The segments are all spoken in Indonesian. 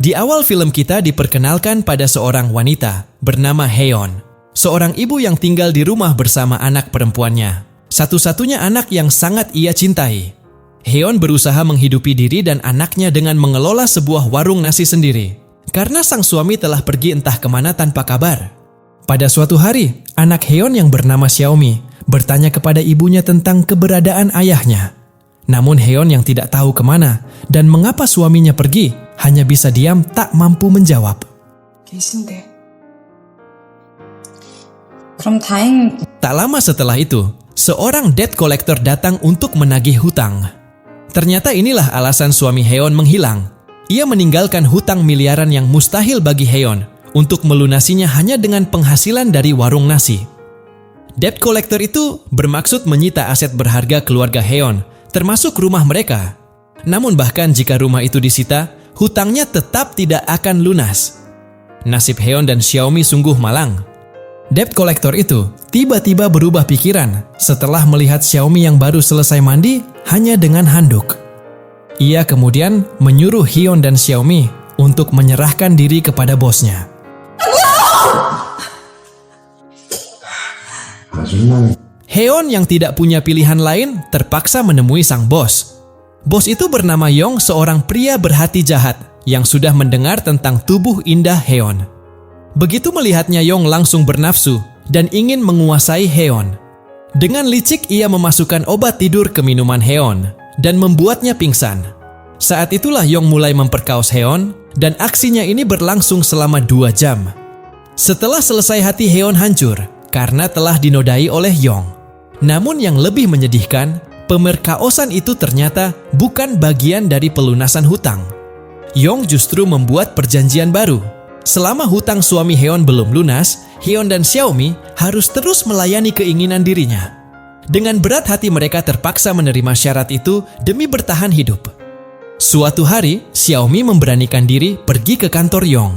Di awal film kita diperkenalkan pada seorang wanita bernama Haeon, seorang ibu yang tinggal di rumah bersama anak perempuannya, satu-satunya anak yang sangat ia cintai. Haeon berusaha menghidupi diri dan anaknya dengan mengelola sebuah warung nasi sendiri, karena sang suami telah pergi entah kemana tanpa kabar. Pada suatu hari, anak Haeon yang bernama Xiaomi bertanya kepada ibunya tentang keberadaan ayahnya. Namun Haeon yang tidak tahu kemana dan mengapa suaminya pergi, hanya bisa diam tak mampu menjawab. 계신데. 그럼 다행. Tak lama setelah itu, seorang debt collector datang untuk menagih hutang. Ternyata inilah alasan suami Haeon menghilang. Ia meninggalkan hutang miliaran yang mustahil bagi Haeon untuk melunasinya hanya dengan penghasilan dari warung nasi. Debt collector itu bermaksud menyita aset berharga keluarga Haeon, termasuk rumah mereka. Namun bahkan jika rumah itu disita, hutangnya tetap tidak akan lunas. Nasib Haeon dan Xiaomi sungguh malang. Debt collector itu tiba-tiba berubah pikiran setelah melihat Xiaomi yang baru selesai mandi hanya dengan handuk. Ia kemudian menyuruh Haeon dan Xiaomi untuk menyerahkan diri kepada bosnya. Haeon yang tidak punya pilihan lain terpaksa menemui sang bos. Bos itu bernama Yong, seorang pria berhati jahat yang sudah mendengar tentang tubuh indah Haeon. Begitu melihatnya, Yong langsung bernafsu dan ingin menguasai Haeon. Dengan licik ia memasukkan obat tidur ke minuman Haeon dan membuatnya pingsan. Saat itulah Yong mulai memperkaos Haeon dan aksinya ini berlangsung selama 2 jam. Setelah selesai, hati Haeon hancur karena telah dinodai oleh Yong. Namun yang lebih menyedihkan, pemerkaosan itu ternyata bukan bagian dari pelunasan hutang. Yong justru membuat perjanjian baru. Selama hutang suami Haeon belum lunas, Haeon dan Xiaomi harus terus melayani keinginan dirinya. Dengan berat hati mereka terpaksa menerima syarat itu demi bertahan hidup. Suatu hari, Xiaomi memberanikan diri pergi ke kantor Yong.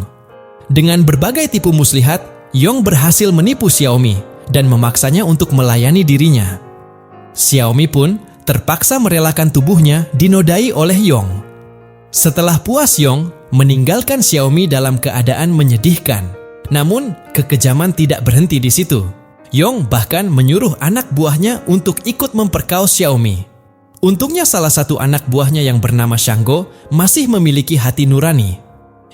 Dengan berbagai tipu muslihat, Yong berhasil menipu Xiaomi dan memaksanya untuk melayani dirinya. Xiaomi pun terpaksa merelakan tubuhnya dinodai oleh Yong. Setelah puas, Yong meninggalkan Xiaomi dalam keadaan menyedihkan. Namun, kekejaman tidak berhenti di situ. Yong bahkan menyuruh anak buahnya untuk ikut memperkaos Xiaomi. Untungnya salah satu anak buahnya yang bernama Shanggo masih memiliki hati nurani.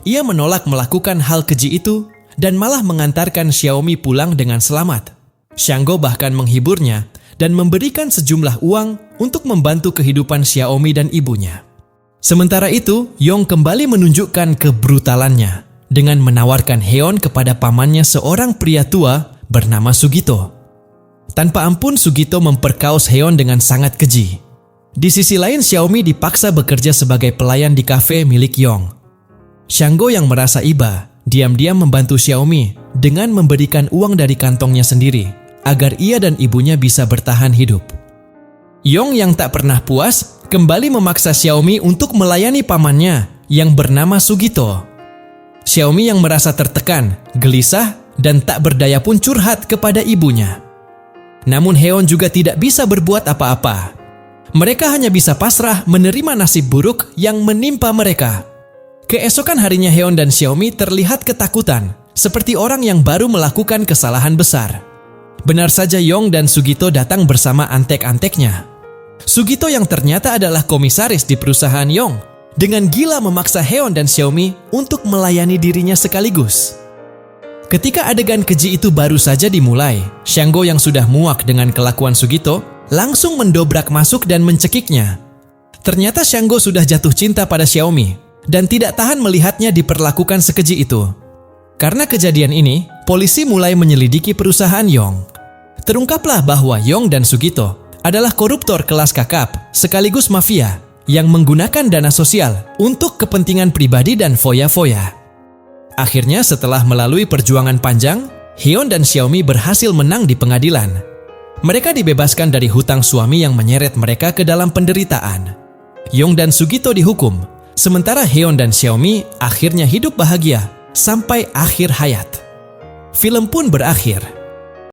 Ia menolak melakukan hal keji itu dan malah mengantarkan Xiaomi pulang dengan selamat. Shanggo bahkan menghiburnya dan memberikan sejumlah uang untuk membantu kehidupan Xiaomi dan ibunya. Sementara itu, Yong kembali menunjukkan kebrutalannya dengan menawarkan Haeon kepada pamannya, seorang pria tua bernama Sugito. Tanpa ampun, Sugito memperkaos Haeon dengan sangat keji. Di sisi lain, Xiaomi dipaksa bekerja sebagai pelayan di kafe milik Yong. Shanggo yang merasa iba, diam-diam membantu Xiaomi dengan memberikan uang dari kantongnya sendiri agar ia dan ibunya bisa bertahan hidup. Yong yang tak pernah puas kembali memaksa Xiaomi untuk melayani pamannya yang bernama Sugito. Xiaomi yang merasa tertekan, gelisah, dan tak berdaya pun curhat kepada ibunya. Namun Haeon juga tidak bisa berbuat apa-apa. Mereka hanya bisa pasrah menerima nasib buruk yang menimpa mereka. Keesokan harinya Haeon dan Xiaomi terlihat ketakutan, seperti orang yang baru melakukan kesalahan besar. Benar saja, Yong dan Sugito datang bersama antek-anteknya. Sugito yang ternyata adalah komisaris di perusahaan Yong, dengan gila memaksa Haeon dan Xiaomi untuk melayani dirinya sekaligus. Ketika adegan keji itu baru saja dimulai, Shanggo yang sudah muak dengan kelakuan Sugito langsung mendobrak masuk dan mencekiknya. Ternyata Shanggo sudah jatuh cinta pada Xiaomi dan tidak tahan melihatnya diperlakukan sekeji itu. Karena kejadian ini, polisi mulai menyelidiki perusahaan Yong. Terungkaplah bahwa Yong dan Sugito adalah koruptor kelas kakap sekaligus mafia yang menggunakan dana sosial untuk kepentingan pribadi dan foya-foya. Akhirnya setelah melalui perjuangan panjang, Haeon dan Xiaomi berhasil menang di pengadilan. Mereka dibebaskan dari hutang suami yang menyeret mereka ke dalam penderitaan. Yong dan Sugito dihukum, sementara Haeon dan Xiaomi akhirnya hidup bahagia sampai akhir hayat. Film pun berakhir.